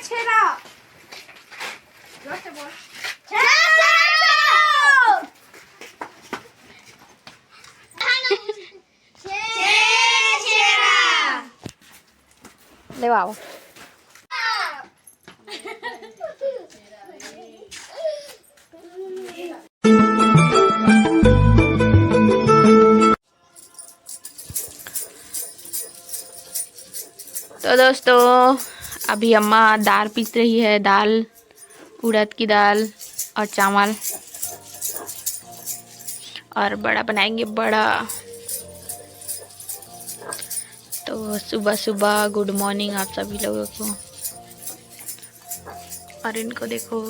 छेरा जोर से बोल। ले आओ। तो दोस्तों अभी अम्मा दाल पीस रही है, दाल उड़द की दाल और चावल, और बड़ा बनाएंगे बड़ा। तो सुबह सुबह गुड मॉर्निंग आप सभी लोगों को। और इनको देखो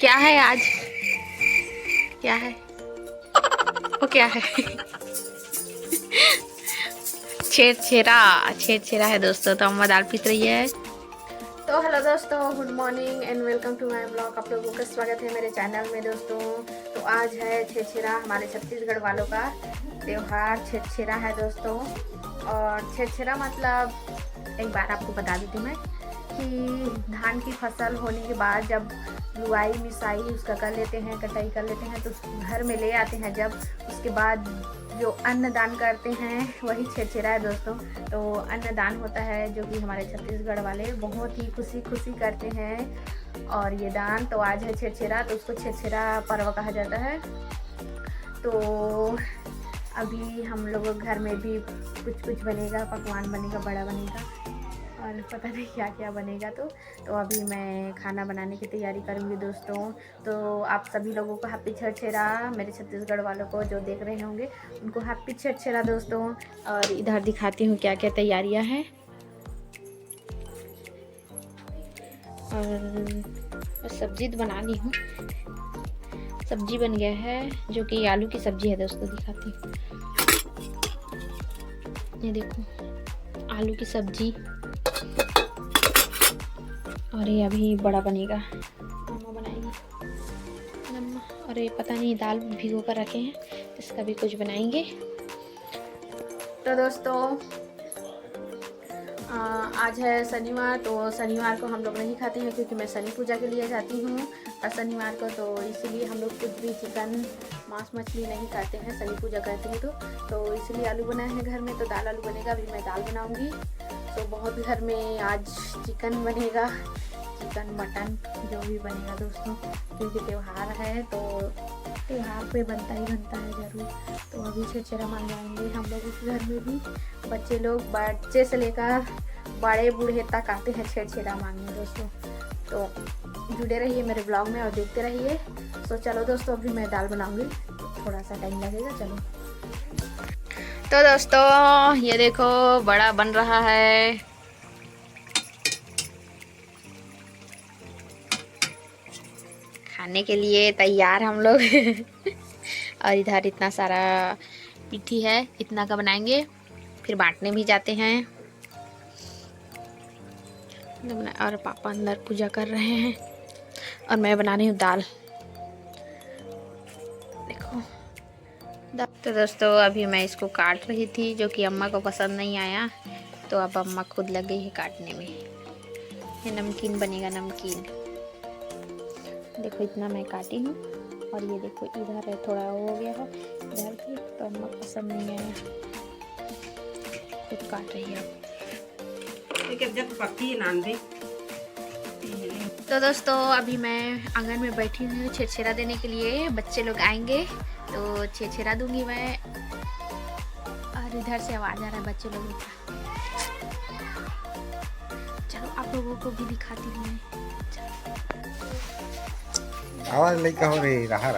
क्या है आज, क्या है वो, क्या है छेरा है दोस्तों। तो अम्मा दाल पीस रही है। तो हेलो दोस्तों, good morning and welcome to my blog. आप लोगों का स्वागत है मेरे चैनल में दोस्तों। तो आज है छेरा, हमारे छत्तीसगढ़ वालों का त्योहार छेरा है दोस्तों। और छेरा मतलब एक बार आपको बता दी थी मैं कि धान की फसल होने के बाद जब लुआई मिसाई उसका कर लेते हैं, कटाई कर लेते हैं, तो घर में ले आते हैं। जब उसके बाद जो अन्नदान करते हैं वही छेरा है दोस्तों। तो अन्नदान होता है जो कि हमारे छत्तीसगढ़ वाले बहुत ही खुशी करते हैं। और ये दान तो आज है छेरा, तो उसको छेरा पर्व कहा जाता है। तो अभी हम लोग घर में भी कुछ बनेगा, पकवान बनेगा, बड़ा बनेगा और पता नहीं क्या क्या बनेगा। तो अभी मैं खाना बनाने की तैयारी करूँगी दोस्तों। तो आप सभी लोगों को हैप्पी छेरा, मेरे छत्तीसगढ़ वालों को जो देख रहे होंगे उनको हैप्पी छेरा दोस्तों। और इधर दिखाती हूँ क्या क्या तैयारियाँ हैं। और सब्जी तो बना ली हूँ, सब्जी बन गया है जो कि आलू की सब्जी है दोस्तों। दिखाती हूँ, ये देखो आलू की सब्जी। और ये अभी बड़ा बनेगा, मम्मा बनाएंगी। और ये पता नहीं दाल भिगो कर रखे हैं, इसका भी कुछ बनाएंगे। तो दोस्तों आज है शनिवार, तो शनिवार को हम लोग नहीं खाते हैं क्योंकि मैं शनि पूजा के लिए जाती हूँ और शनिवार को, तो इसीलिए हम लोग कुछ भी चिकन मांस मछली नहीं खाते हैं, शनि पूजा करते हैं। तो इसलिए आलू बनाए हैं घर में, तो दाल आलू बनेगा। अभी मैं दाल बनाऊँगी। तो बहुत घर में आज चिकन बनेगा, चिकन मटन जो भी बनेगा दोस्तों, क्योंकि त्यौहार है तो त्यौहार पे बनता ही है ज़रूर। तो अभी छेरा मंगवाएंगे हम लोगों के घर में भी। बच्चे लोग बच्चे से लेकर बड़े बूढ़े तक आते हैं छेरा मांगने दोस्तों। तो जुड़े रहिए मेरे ब्लॉग में और देखते रहिए। तो चलो दोस्तों अभी मैं दाल बनाऊंगी, थोड़ा सा टाइम लगेगा। चलो तो दोस्तों ये देखो बड़ा बन रहा है। खाने के लिए तैयार हम लोग और इधर इतना सारा पिट्ठी है, इतना का बनाएंगे, फिर बांटने भी जाते हैं। और पापा अंदर पूजा कर रहे हैं और मैं बना रही हूँ दाल। देखो तो दोस्तों अभी मैं इसको काट रही थी जो कि अम्मा को पसंद नहीं आया, तो अब अम्मा खुद लग गई है काटने में। ये नमकीन बनेगा, नमकीन। देखो इतना मैं काटी हूँ। और ये देखो इधर है, थोड़ा हो गया है इधर भी, तो अम्मा पसंद नहीं आया, खुद काट रही है। तो दोस्तों अभी मैं आंगन में बैठी हूँ छेरा देने के लिए। बच्चे लोग आएंगे तो छेरा दूंगी मैं। और इधर से आवाज आ रहा है बच्चे लोगों का। चलो आप लोगों को भी दिखाती हूँ मैं। आवाज लड़का हो रही रहा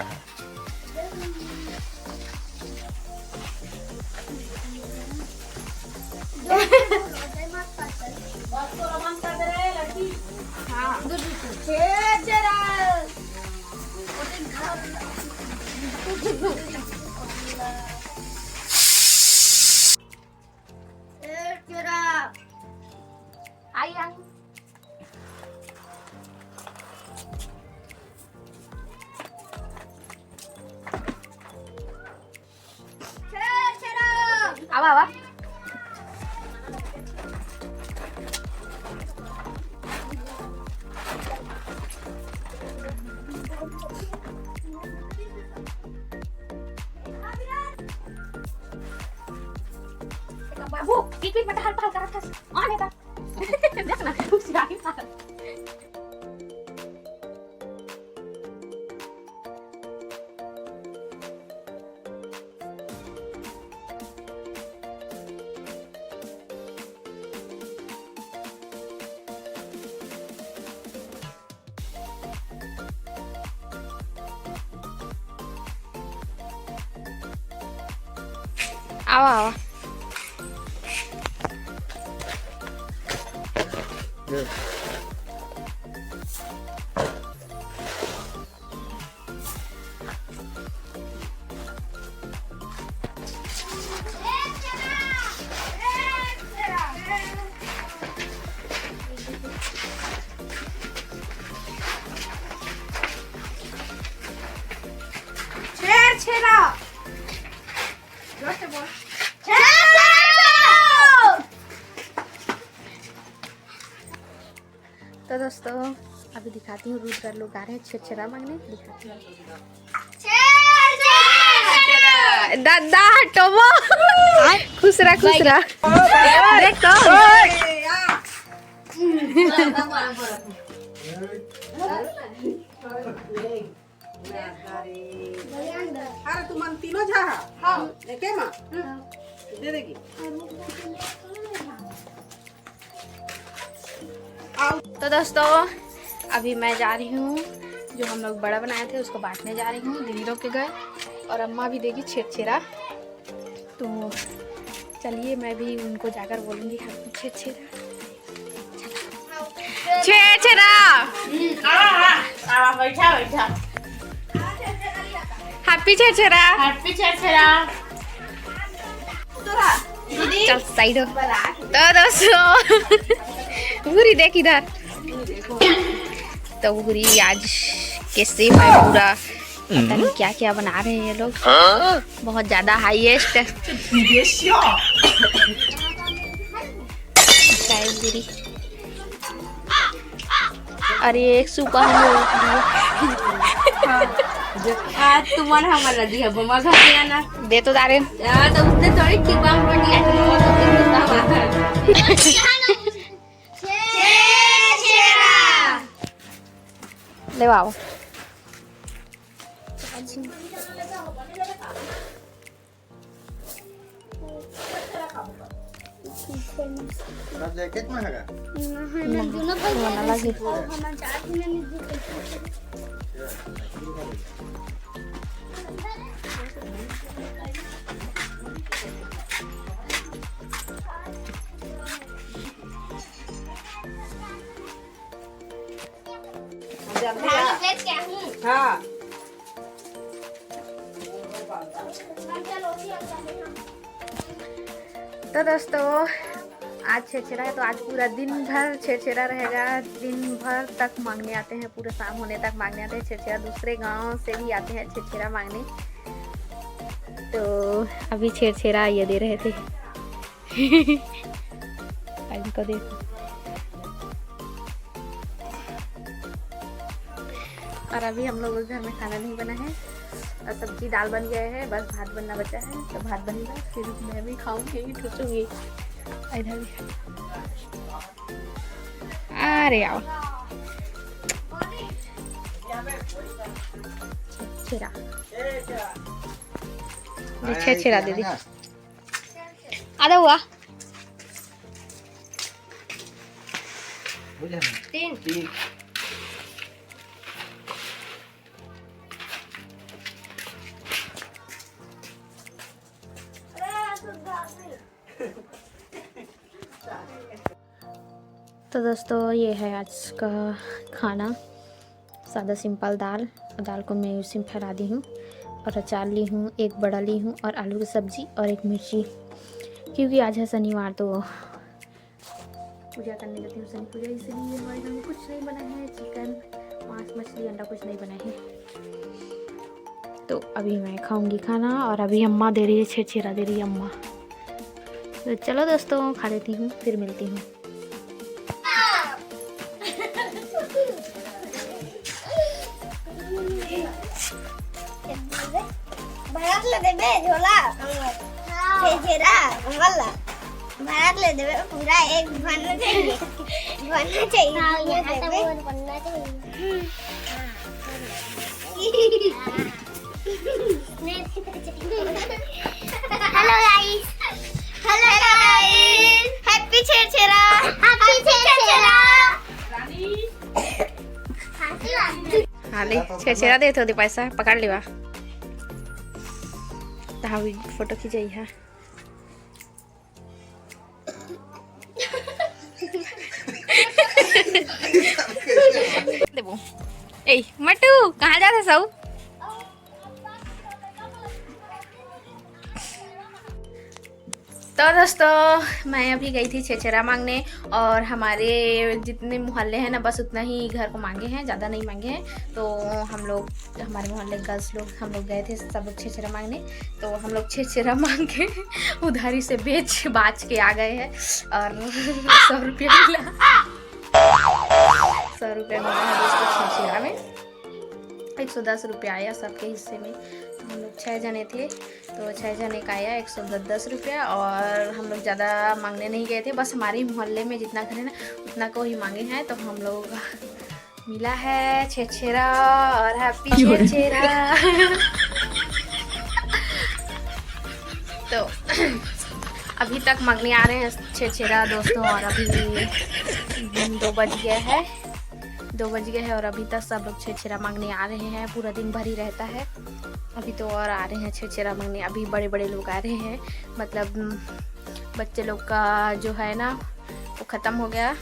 आवा बाबू पीठ पीठ में हल्का हल्का रखा ऑन है का देखना कुछ राही मार आवा आवा छेड़ा जोर से बोल तो दोस्तों अभी दिखाती हूँ रूट लोग आ रहे हैं छेड़ा मांगने दिखाती हूँ दादा हटो खुश रहा देख अरे तू मन तीनों झा हाँ देखे माँ दे देगी तो दोस्तों अभी मैं जा रही हूँ जो हम लोग बड़ा बनाए थे उसको बांटने जा रही हूँ दीदी लोग के घर और अम्मा भी देगी छेड़ा तो चलिए मैं भी उनको जाकर बोलूँगी छेड़ा बैठा बैठा हैप्पी छेड़ा हैप्पी छेड़ा चल साइड हो तो दोस्तों पूरी देख इधर तो पूरी आज कैसे है पूरा पता नहीं क्या क्या बना रहे हैं ये लोग बहुत ज्यादा हाईएस्ट पूरी अरे एक सुपर तुम्हारा हमारा दी है बमा घर ना दे तो दारे तो उसने थोड़ी की बम रोटी ले आओ जैकेट में है हाँ तो दोस्तों आज छेड़ा है तो आज पूरा दिन भर छेड़ा रहेगा दिन भर तक मांगने आते हैं पूरा शाम होने तक मांगने आते हैं छेड़ा दूसरे गांव से भी आते हैं छेड़ा मांगने तो अभी छेड़ा ये दे रहे थे इनको देखो और अभी हम लोग घर में खाना नहीं बना है और सब्जी दाल बन गया है बस भात बनना बचा है तो भात बनेगा फिर मैं भी खाऊंगी ठूसूंगी इधर भी अरे आओ छेड़ा दीदी आधा हुआ तीन तो दोस्तों ये है आज का खाना सादा सिंपल दाल और दाल को मैं उसी में फैला दी हूँ और अचार ली हूँ एक बड़ा ली हूँ और आलू की सब्ज़ी और एक मिर्ची क्योंकि आज है शनिवार तो पूजा करने जाती हूँ शनि पूजा इसलिए हमारे घर में कुछ नहीं बना है चिकन मांस मछली अंडा कुछ नहीं बना है तो अभी मैं खाऊंगी खाना और अभी अम्मा दे रही है छेड़ा दे रही है अम्मा तो चलो दोस्तों खा लेती हूँ फिर मिलती हूँ भारत ले देवे पूरा एक बनना चाहिए बनना चाहिए हाँ ये देवे बनना चाहिए हेलो गाइस हैप्पी छेरछेरा हाँ ले छेरा दे तो पैसा पकड़ लिवा फोटो खींचाई है देबो ए मटू कहाँ जाते सब तो दोस्तों मैं अभी गई थी छेरा मांगने और हमारे जितने मोहल्ले हैं ना बस उतना ही घर को मांगे हैं, ज़्यादा नहीं मांगे हैं। तो हम लोग हमारे मोहल्ले गर्ल्स लोग हम लोग गए थे सब लोग छेरा मांगने। तो हम लोग छेरा मांग के उधारी से बाच के आ गए हैं और 100 रुपया मिला 100 रुपया मिला है दोस्तों छेरा में। 110 रुपया आया सबके हिस्से में। हम लोग 6 जने थे तो 6 जने का आया 110 रुपया और हम लोग ज़्यादा मांगने नहीं गए थे, बस हमारे मोहल्ले में जितना घर है ना उतना को ही मांगे हैं। तो हम लोग मिला है छेरा और हैप्पी छेरा तो अभी तक मांगने आ रहे हैं छेरा दोस्तों और अभी 2 बज गए हैं 2 बज गए हैं और अभी तक सब लोग छेरा मांगने आ रहे हैं। पूरा दिन भर ही रहता है। अभी तो और आ रहे हैं छेरा मांगने। अभी बड़े बड़े लोग आ रहे हैं, मतलब बच्चे लोग का जो है ना वो ख़त्म हो गया।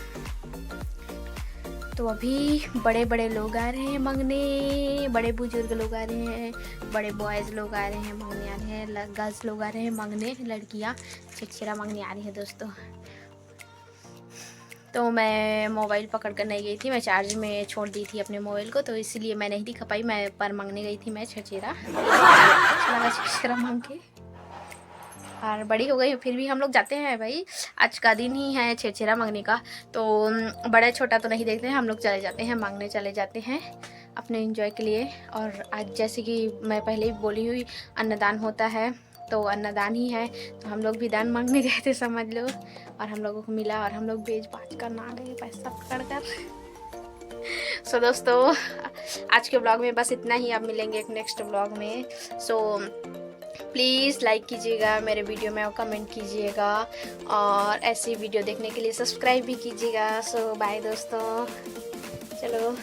तो अभी बड़े बड़े लोग आ रहे हैं मांगने, बड़े बुजुर्ग लोग आ रहे हैं, बड़े बॉयज़ लोग आ रहे हैं मांगने आ रहे हैं, गर्ल्स लोग आ रहे हैं मांगने, लड़कियाँ छेरा मांगने आ रही है दोस्तों। तो मैं मोबाइल पकड़ कर नहीं गई थी, मैं चार्ज में छोड़ दी थी अपने मोबाइल को, तो इसीलिए मैं नहीं दिखा पाई। मैं पर मांगने गई थी मैं छेरा। अच्छा लगा छेरा मांग के और बड़ी हो गई फिर भी हम लोग जाते हैं भाई। आज का दिन ही है छेरा मांगने का, तो बड़ा छोटा तो नहीं देखते हैं, हम लोग चले जाते हैं मांगने चले जाते हैं अपने एंजॉय के लिए। और आज जैसे कि मैं पहले ही बोली हुई अन्नदान होता है तो अन्नदान ही है, तो हम लोग भी दान मांगने गए थे समझ लो, और हम लोगों को मिला और हम लोग बेच बाच कर ना गए पैसा पकड़ कर। सो दोस्तों आज के ब्लॉग में बस इतना ही। अब मिलेंगे एक नेक्स्ट ब्लॉग में। सो प्लीज़ लाइक कीजिएगा मेरे वीडियो में और कमेंट कीजिएगा और ऐसी वीडियो देखने के लिए सब्सक्राइब भी कीजिएगा। सो बाय दोस्तों, चलो।